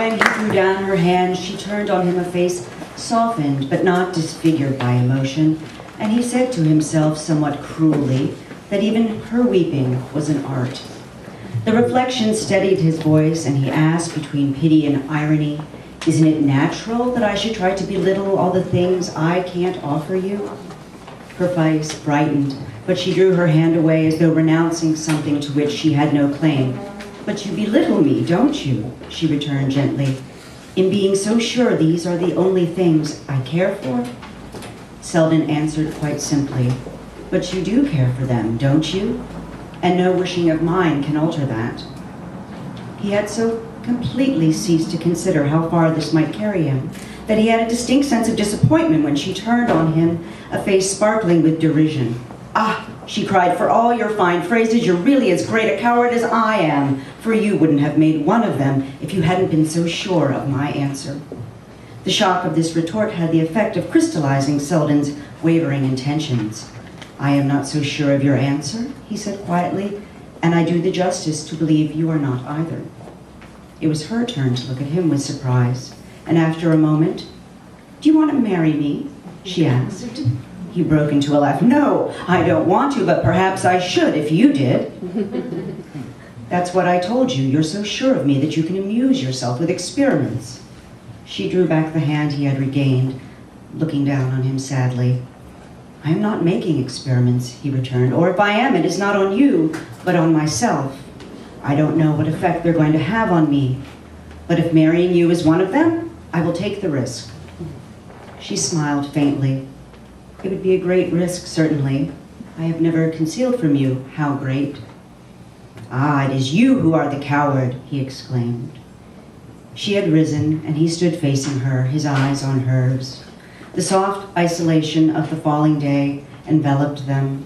time he drew down her hand, she turned on him a face softened but not disfigured by emotion, and he said to himself somewhat cruelly that even her weeping was an art. The reflection steadied his voice, and he asked between pity and irony, "Isn't it natural that I should try to belittle all the things I can't offer you?" Her face brightened, but she drew her hand away as though renouncing something to which she had no claim. "But you belittle me, don't you?" she returned gently, "in being so sure these are the only things I care for?" Selden answered quite simply, "But you do care for them, don't you? And no wishing of mine can alter that." He had so completely ceased to consider how far this might carry him that he had a distinct sense of disappointment when she turned on him a face sparkling with derision. "Ah," she cried, "for all your fine phrases, you're really as great a coward as I am, for you wouldn't have made one of them if you hadn't been so sure of my answer." The shock of this retort had the effect of crystallizing Selden's wavering intentions. "I am not so sure of your answer," he said quietly, "and I do the justice to believe you are not either." It was her turn to look at him with surprise, and after a moment, "Do you want to marry me?" she asked. He broke into a laugh. "No, I don't want to, but perhaps I should if you did." "That's what I told you. You're so sure of me that you can amuse yourself with experiments." She drew back the hand he had regained, looking down on him sadly. "I am not making experiments," he returned, "or if I am, it is not on you, but on myself. I don't know what effect they're going to have on me, but if marrying you is one of them, I will take the risk." She smiled faintly. "It would be a great risk, certainly. I have never concealed from you how great." "Ah, it is you who are the coward," he exclaimed. She had risen, and he stood facing her, his eyes on hers. The soft isolation of the falling day enveloped them.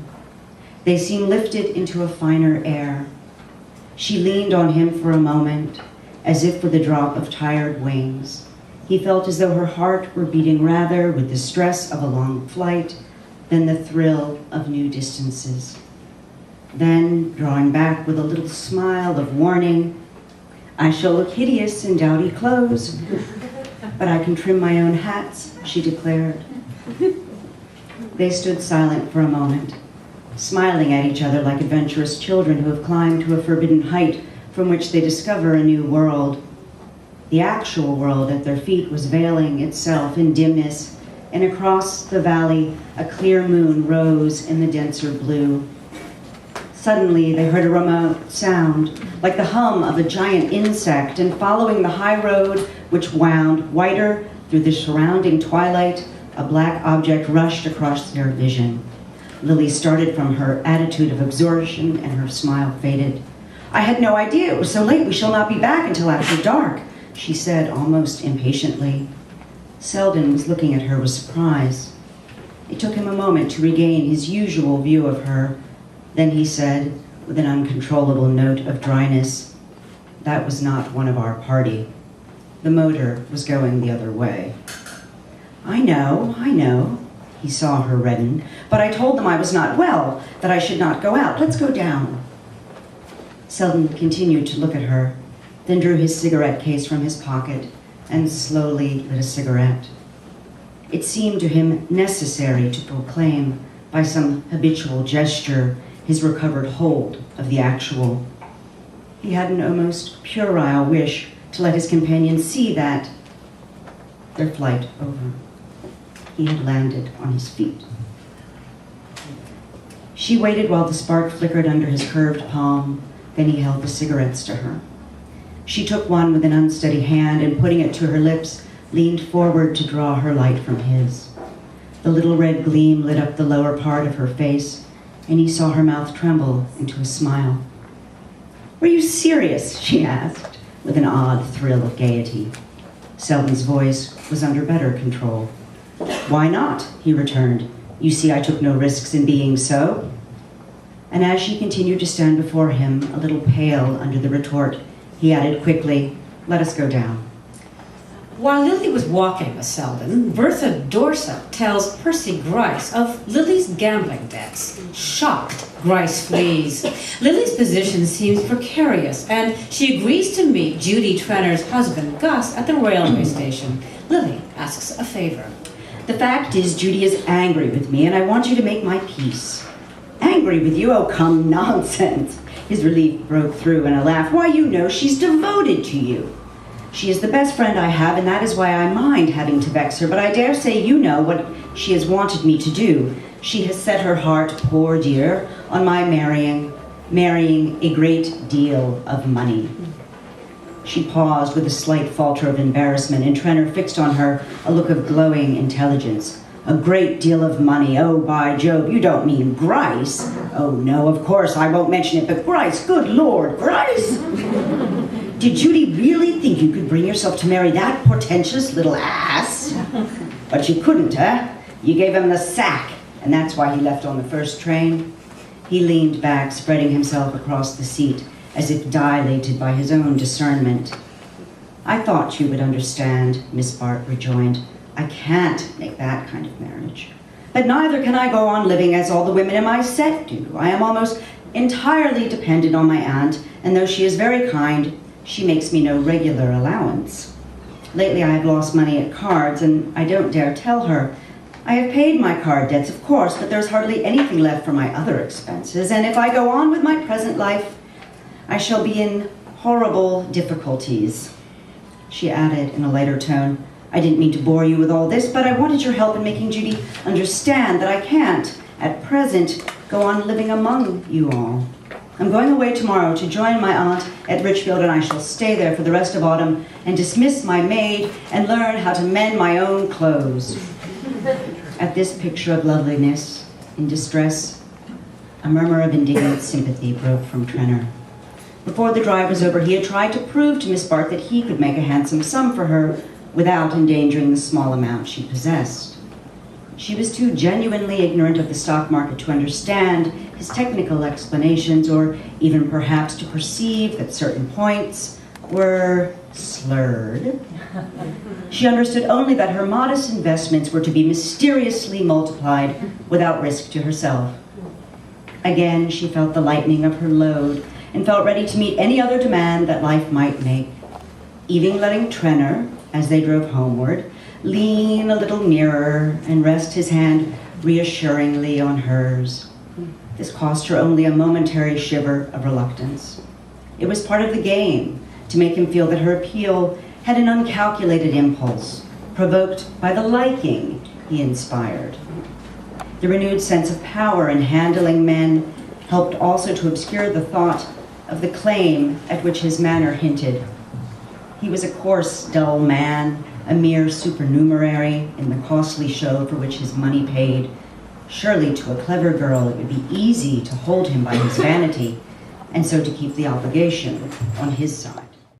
They seemed lifted into a finer air. She leaned on him for a moment, as if with a drop of tired wings. He felt as though her heart were beating rather with the stress of a long flight than the thrill of new distances. Then, drawing back with a little smile of warning, "I shall look hideous in dowdy clothes, but I can trim my own hats," she declared. They stood silent for a moment, smiling at each other like adventurous children who have climbed to a forbidden height from which they discover a new world. The actual world at their feet was veiling itself in dimness, and across the valley a clear moon rose in the denser blue. Suddenly they heard a remote sound, like the hum of a giant insect, and following the high road which wound whiter through the surrounding twilight, a black object rushed across their vision. Lily started from her attitude of absorption, and her smile faded. "I had no idea it was so late. We shall not be back until after dark," she said almost impatiently. Selden was looking at her with surprise. It took him a moment to regain his usual view of her. Then he said, with an uncontrollable note of dryness, "That was not one of our party. The motor was going the other way." I know. He saw her redden. "But I told them I was not well, that I should not go out. Let's go down." Selden continued to look at her, then drew his cigarette case from his pocket and slowly lit a cigarette. It seemed to him necessary to proclaim by some habitual gesture his recovered hold of the actual. He had an almost puerile wish to let his companion see that, their flight over, he had landed on his feet. She waited while the spark flickered under his curved palm, then he held the cigarettes to her. She took one with an unsteady hand and, putting it to her lips, leaned forward to draw her light from his. The little red gleam lit up the lower part of her face, and he saw her mouth tremble into a smile. "Were you serious?" she asked, with an odd thrill of gaiety. Selden's voice was under better control. "Why not?" he returned. "You see, I took no risks in being so." And as she continued to stand before him, a little pale under the retort, he added quickly, "Let us go down." While Lily was walking with Selden, Bertha Dorset tells Percy Gryce of Lily's gambling debts. Shocked, Gryce flees. Lily's position seems precarious, and she agrees to meet Judy Trenner's husband, Gus, at the railway station. Lily asks a favor. The fact is, Judy is angry with me, and I want you to make my peace. Angry with you? Oh, come, nonsense. His relief broke through in a laugh. Why, you know, she's devoted to you. She is the best friend I have, and that is why I mind having to vex her, but I dare say you know what she has wanted me to do. She has set her heart, poor dear, on my marrying a great deal of money. She paused with a slight falter of embarrassment, and Trenner fixed on her a look of glowing intelligence. A great deal of money. Oh, by Jove, you don't mean Gryce. Oh, no, of course, I won't mention it, but Gryce, good Lord, Gryce! Did Judy really think you could bring yourself to marry that portentous little ass? But you couldn't, huh? You gave him the sack, and that's why he left on the first train. He leaned back, spreading himself across the seat, as if dilated by his own discernment. I thought you would understand, Miss Bart rejoined. I can't make that kind of marriage. But neither can I go on living as all the women in my set do. I am almost entirely dependent on my aunt, and though she is very kind, she makes me no regular allowance. Lately I have lost money at cards, and I don't dare tell her. I have paid my card debts, of course, but there's hardly anything left for my other expenses, and if I go on with my present life, I shall be in horrible difficulties. She added in a lighter tone, I didn't mean to bore you with all this, but I wanted your help in making Judy understand that I can't, at present, go on living among you all. I'm going away tomorrow to join my aunt at Richfield, and I shall stay there for the rest of autumn and dismiss my maid and learn how to mend my own clothes. At this picture of loveliness in distress, a murmur of indignant sympathy broke from Trenner. Before the drive was over, he had tried to prove to Miss Bart that he could make a handsome sum for her without endangering the small amount she possessed. She was too genuinely ignorant of the stock market to understand his technical explanations, or even perhaps to perceive that certain points were slurred. She understood only that her modest investments were to be mysteriously multiplied without risk to herself. Again, she felt the lightening of her load and felt ready to meet any other demand that life might make, even letting Trenner, as they drove homeward, lean a little nearer and rest his hand reassuringly on hers. This cost her only a momentary shiver of reluctance. It was part of the game to make him feel that her appeal had an uncalculated impulse, provoked by the liking he inspired. The renewed sense of power in handling men helped also to obscure the thought of the claim at which his manner hinted. He was a coarse, dull man, a mere supernumerary in the costly show for which his money paid. Surely to a clever girl it would be easy to hold him by his vanity, and so to keep the obligation on his side.